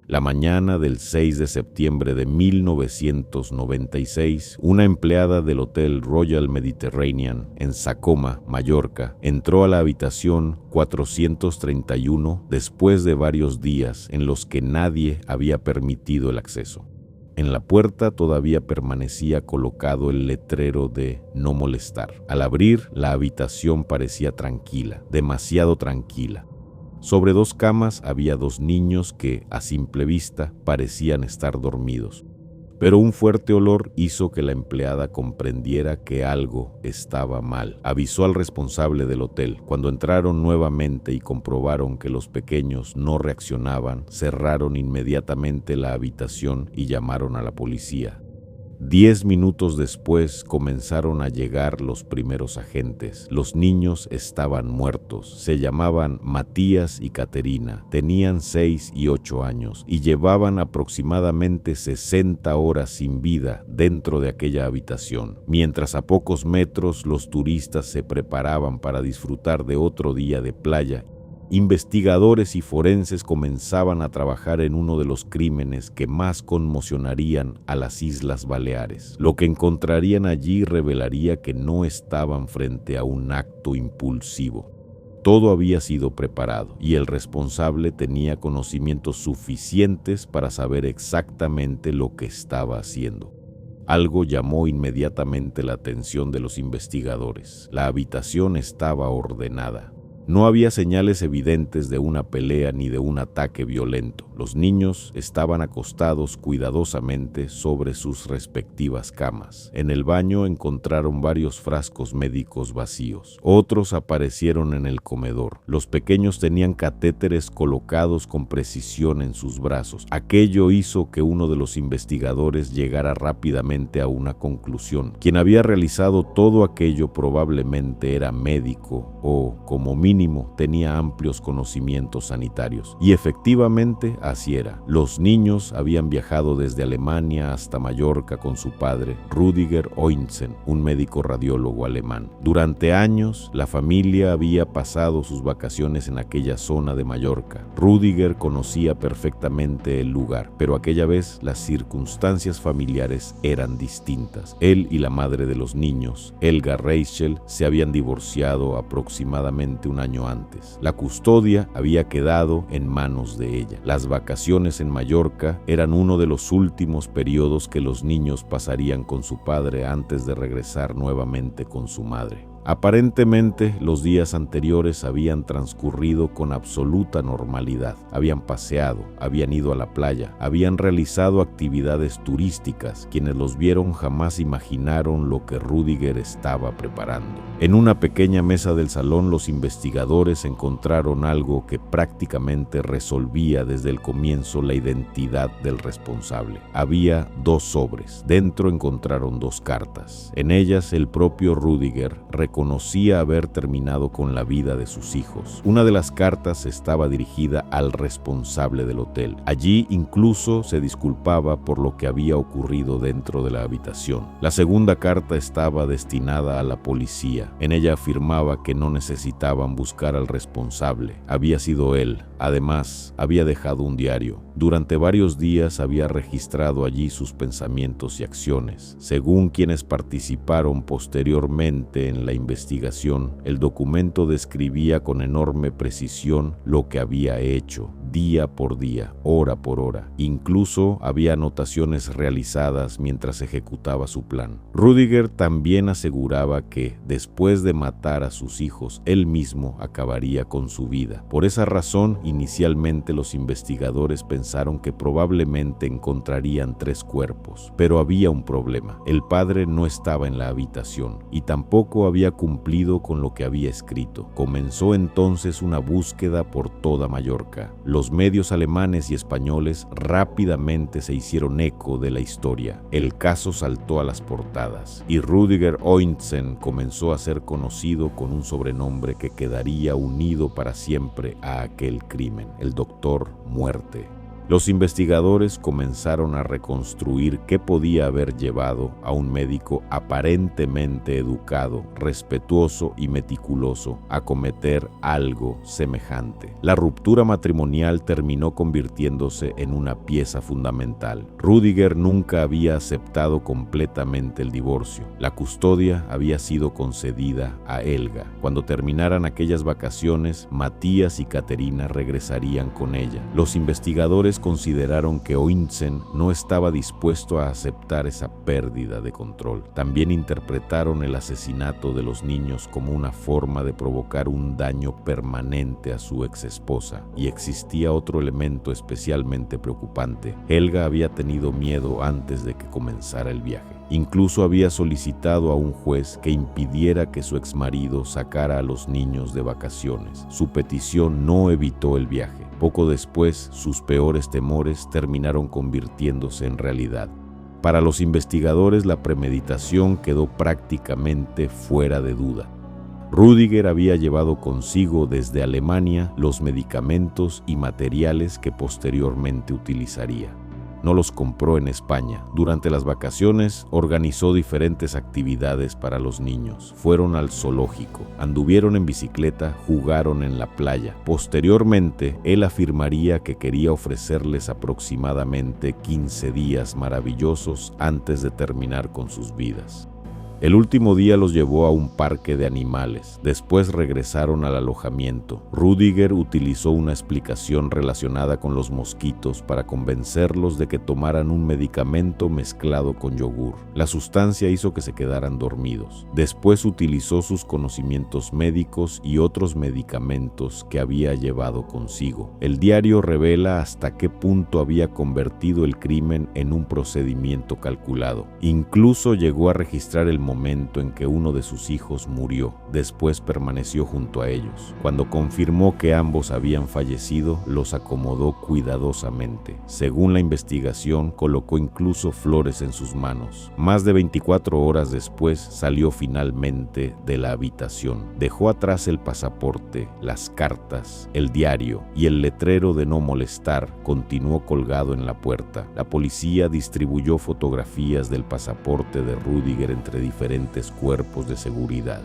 La mañana del 6 de septiembre de 1996, una empleada del Hotel Royal Mediterranean en Sacoma, Mallorca, entró a la habitación 431 después de varios días en los que nadie había permitido el acceso. En la puerta todavía permanecía colocado el letrero de "No molestar". Al abrir, la habitación parecía tranquila, demasiado tranquila. Sobre 2 camas había 2 niños que, a simple vista, parecían estar dormidos. Pero un fuerte olor hizo que la empleada comprendiera que algo estaba mal. Avisó al responsable del hotel. Cuando entraron nuevamente y comprobaron que los pequeños no reaccionaban, cerraron inmediatamente la habitación y llamaron a la policía. 10 minutos después comenzaron a llegar los primeros agentes. Los niños estaban muertos. Se llamaban Matías y Caterina. Tenían 6 y 8 años y llevaban aproximadamente 60 horas sin vida dentro de aquella habitación. Mientras a pocos metros los turistas se preparaban para disfrutar de otro día de playa, investigadores y forenses comenzaban a trabajar en uno de los crímenes que más conmocionarían a las Islas Baleares. Lo que encontrarían allí revelaría que no estaban frente a un acto impulsivo. Todo había sido preparado y el responsable tenía conocimientos suficientes para saber exactamente lo que estaba haciendo. Algo llamó inmediatamente la atención de los investigadores. La habitación estaba ordenada. No había señales evidentes de una pelea ni de un ataque violento. Los niños estaban acostados cuidadosamente sobre sus respectivas camas. En el baño encontraron varios frascos médicos vacíos. Otros aparecieron en el comedor. Los pequeños tenían catéteres colocados con precisión en sus brazos. Aquello hizo que uno de los investigadores llegara rápidamente a una conclusión. Quien había realizado todo aquello probablemente era médico o, como mínimo, tenía amplios conocimientos sanitarios. Y efectivamente así era. Los niños habían viajado desde Alemania hasta Mallorca con su padre, Rüdiger Ointzen, un médico radiólogo alemán. Durante años, la familia había pasado sus vacaciones en aquella zona de Mallorca. Rüdiger conocía perfectamente el lugar, pero aquella vez las circunstancias familiares eran distintas. Él y la madre de los niños, Helga Reichel, se habían divorciado aproximadamente un año antes. La custodia había quedado en manos de ella. Las vacaciones en Mallorca eran uno de los últimos periodos que los niños pasarían con su padre antes de regresar nuevamente con su madre. Aparentemente, los días anteriores habían transcurrido con absoluta normalidad. Habían paseado, habían ido a la playa, habían realizado actividades turísticas. Quienes los vieron jamás imaginaron lo que Rüdiger estaba preparando. En una pequeña mesa del salón, los investigadores encontraron algo que prácticamente resolvía desde el comienzo la identidad del responsable. Había 2 sobres. Dentro encontraron 2 cartas. En ellas, el propio Rüdiger reconocía haber terminado con la vida de sus hijos. Una de las cartas estaba dirigida al responsable del hotel. Allí incluso se disculpaba por lo que había ocurrido dentro de la habitación. La segunda carta estaba destinada a la policía. En ella afirmaba que no necesitaban buscar al responsable. Había sido él. Además, había dejado un diario. Durante varios días había registrado allí sus pensamientos y acciones. Según quienes participaron posteriormente en la investigación, el documento describía con enorme precisión lo que había hecho, día por día, hora por hora. Incluso había anotaciones realizadas mientras ejecutaba su plan. Rüdiger también aseguraba que, después de matar a sus hijos, él mismo acabaría con su vida. Por esa razón, inicialmente los investigadores pensaron que probablemente encontrarían 3 cuerpos, pero había un problema. El padre no estaba en la habitación y tampoco había cumplido con lo que había escrito. Comenzó entonces una búsqueda por toda Mallorca. Los medios alemanes y españoles rápidamente se hicieron eco de la historia. El caso saltó a las portadas y Rüdiger Ointzen comenzó a ser conocido con un sobrenombre que quedaría unido para siempre a aquel crimen: el Doctor Muerte. Los investigadores comenzaron a reconstruir qué podía haber llevado a un médico aparentemente educado, respetuoso y meticuloso a cometer algo semejante. La ruptura matrimonial terminó convirtiéndose en una pieza fundamental. Rüdiger nunca había aceptado completamente el divorcio. La custodia había sido concedida a Helga. Cuando terminaran aquellas vacaciones, Matías y Caterina regresarían con ella. Los investigadores consideraron que Ointzen no estaba dispuesto a aceptar esa pérdida de control. También interpretaron el asesinato de los niños como una forma de provocar un daño permanente a su exesposa. Y existía otro elemento especialmente preocupante. Helga había tenido miedo antes de que comenzara el viaje. Incluso había solicitado a un juez que impidiera que su exmarido sacara a los niños de vacaciones. Su petición no evitó el viaje. Poco después, sus peores temores terminaron convirtiéndose en realidad. Para los investigadores, la premeditación quedó prácticamente fuera de duda. Rüdiger había llevado consigo desde Alemania los medicamentos y materiales que posteriormente utilizaría. No los compró en España. Durante las vacaciones organizó diferentes actividades para los niños. Fueron al zoológico, anduvieron en bicicleta, jugaron en la playa. Posteriormente, él afirmaría que quería ofrecerles aproximadamente 15 días maravillosos antes de terminar con sus vidas. El último día los llevó a un parque de animales. Después regresaron al alojamiento. Rüdiger utilizó una explicación relacionada con los mosquitos para convencerlos de que tomaran un medicamento mezclado con yogur. La sustancia hizo que se quedaran dormidos. Después utilizó sus conocimientos médicos y otros medicamentos que había llevado consigo. El diario revela hasta qué punto había convertido el crimen en un procedimiento calculado. Incluso llegó a registrar el momento en que uno de sus hijos murió. Después permaneció junto a ellos. Cuando confirmó que ambos habían fallecido, los acomodó cuidadosamente. Según la investigación, colocó incluso flores en sus manos. Más de 24 horas después, salió finalmente de la habitación. Dejó atrás el pasaporte, las cartas, el diario y el letrero de no molestar continuó colgado en la puerta. La policía distribuyó fotografías del pasaporte de Rüdiger entre diferentes cuerpos de seguridad.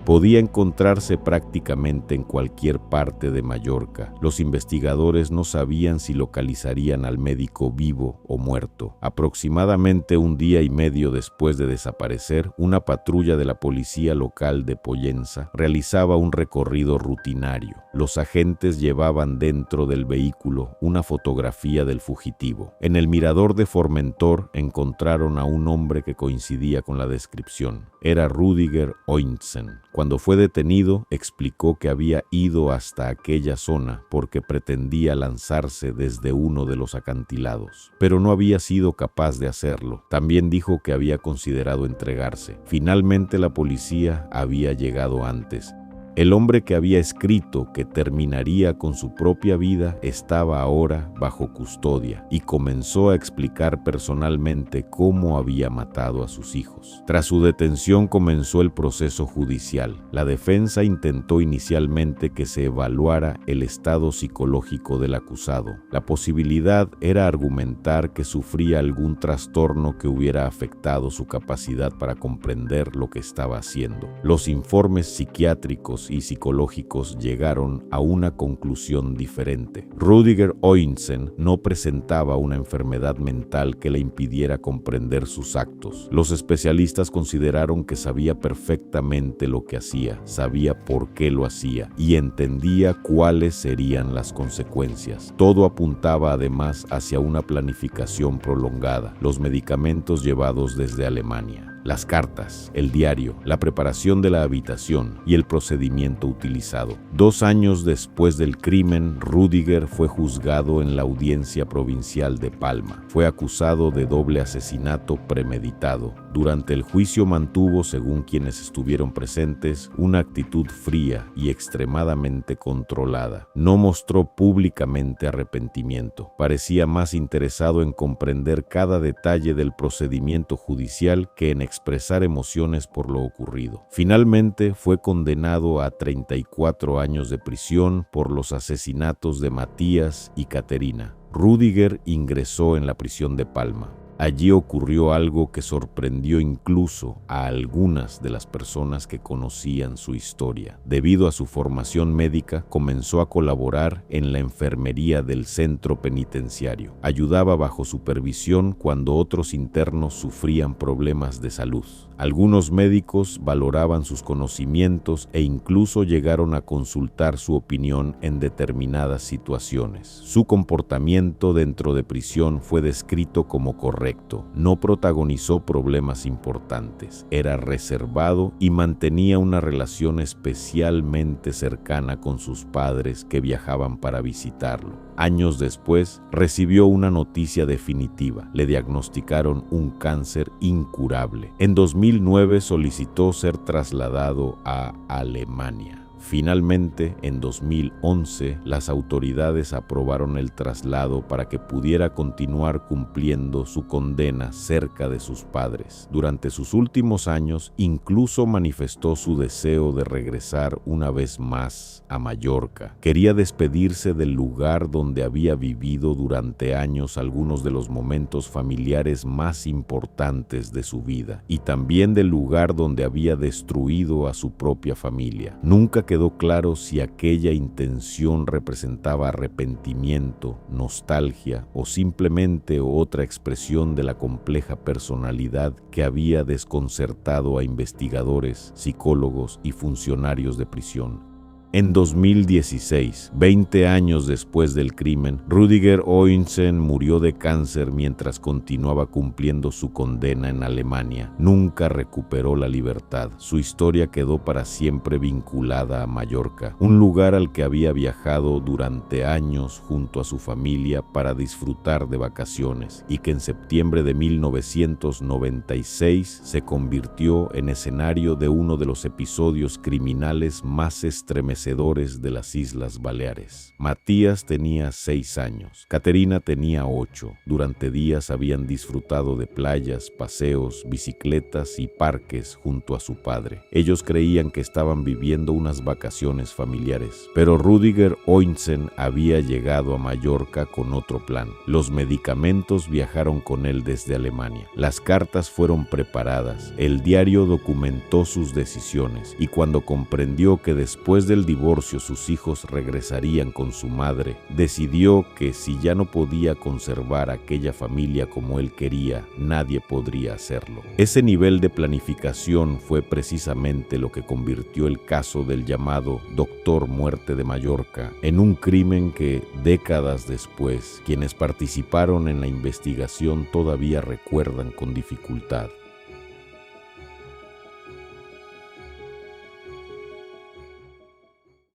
Podía encontrarse prácticamente en cualquier parte de Mallorca. Los investigadores no sabían si localizarían al médico vivo o muerto. Aproximadamente un día y medio después de desaparecer, una patrulla de la policía local de Pollença realizaba un recorrido rutinario. Los agentes llevaban dentro del vehículo una fotografía del fugitivo. En el mirador de Formentor encontraron a un hombre que coincidía con la descripción. Era Rüdiger Ointzen. Cuando fue detenido, explicó que había ido hasta aquella zona porque pretendía lanzarse desde uno de los acantilados, pero no había sido capaz de hacerlo. También dijo que había considerado entregarse. Finalmente la policía había llegado antes. El hombre que había escrito que terminaría con su propia vida estaba ahora bajo custodia y comenzó a explicar personalmente cómo había matado a sus hijos. Tras su detención comenzó el proceso judicial. La defensa intentó inicialmente que se evaluara el estado psicológico del acusado. La posibilidad era argumentar que sufría algún trastorno que hubiera afectado su capacidad para comprender lo que estaba haciendo. Los informes psiquiátricos y psicológicos llegaron a una conclusión diferente. Rüdiger Ointzen no presentaba una enfermedad mental que le impidiera comprender sus actos. Los especialistas consideraron que sabía perfectamente lo que hacía, sabía por qué lo hacía y entendía cuáles serían las consecuencias. Todo apuntaba además hacia una planificación prolongada, los medicamentos llevados desde Alemania, las cartas, el diario, la preparación de la habitación y el procedimiento utilizado. 2 años después del crimen, Rüdiger fue juzgado en la Audiencia Provincial de Palma. Fue acusado de doble asesinato premeditado, Durante el juicio mantuvo, según quienes estuvieron presentes, una actitud fría y extremadamente controlada. No mostró públicamente arrepentimiento. Parecía más interesado en comprender cada detalle del procedimiento judicial que en expresar emociones por lo ocurrido. Finalmente fue condenado a 34 años de prisión por los asesinatos de Matías y Caterina. Rüdiger ingresó en la prisión de Palma. Allí ocurrió algo que sorprendió incluso a algunas de las personas que conocían su historia. Debido a su formación médica, comenzó a colaborar en la enfermería del centro penitenciario. Ayudaba bajo supervisión cuando otros internos sufrían problemas de salud. Algunos médicos valoraban sus conocimientos e incluso llegaron a consultar su opinión en determinadas situaciones. Su comportamiento dentro de prisión fue descrito como correcto. No protagonizó problemas importantes, era reservado y mantenía una relación especialmente cercana con sus padres que viajaban para visitarlo. Años después, recibió una noticia definitiva. Le diagnosticaron un cáncer incurable. En 2009 solicitó ser trasladado a Alemania. Finalmente, en 2011, las autoridades aprobaron el traslado para que pudiera continuar cumpliendo su condena cerca de sus padres. Durante sus últimos años, incluso manifestó su deseo de regresar una vez más a Mallorca. Quería despedirse del lugar donde había vivido durante años algunos de los momentos familiares más importantes de su vida, y también del lugar donde había destruido a su propia familia. Nunca quedó claro si aquella intención representaba arrepentimiento, nostalgia o simplemente otra expresión de la compleja personalidad que había desconcertado a investigadores, psicólogos y funcionarios de prisión. En 2016, 20 años después del crimen, Rüdiger Oinsen murió de cáncer mientras continuaba cumpliendo su condena en Alemania. Nunca recuperó la libertad. Su historia quedó para siempre vinculada a Mallorca, un lugar al que había viajado durante años junto a su familia para disfrutar de vacaciones, y que en septiembre de 1996 se convirtió en escenario de uno de los episodios criminales más estremecedores de las Islas Baleares. Matías tenía 6 años, Caterina tenía 8. Durante días habían disfrutado de playas, paseos, bicicletas y parques junto a su padre. Ellos creían que estaban viviendo unas vacaciones familiares, pero Rüdiger Oinsen había llegado a Mallorca con otro plan. Los medicamentos viajaron con él desde Alemania. Las cartas fueron preparadas, el diario documentó sus decisiones, y cuando comprendió que después del divorcio sus hijos regresarían con su madre, decidió que si ya no podía conservar aquella familia como él quería, nadie podría hacerlo. Ese nivel de planificación fue precisamente lo que convirtió el caso del llamado Doctor Muerte de Mallorca en un crimen que, décadas después, quienes participaron en la investigación todavía recuerdan con dificultad.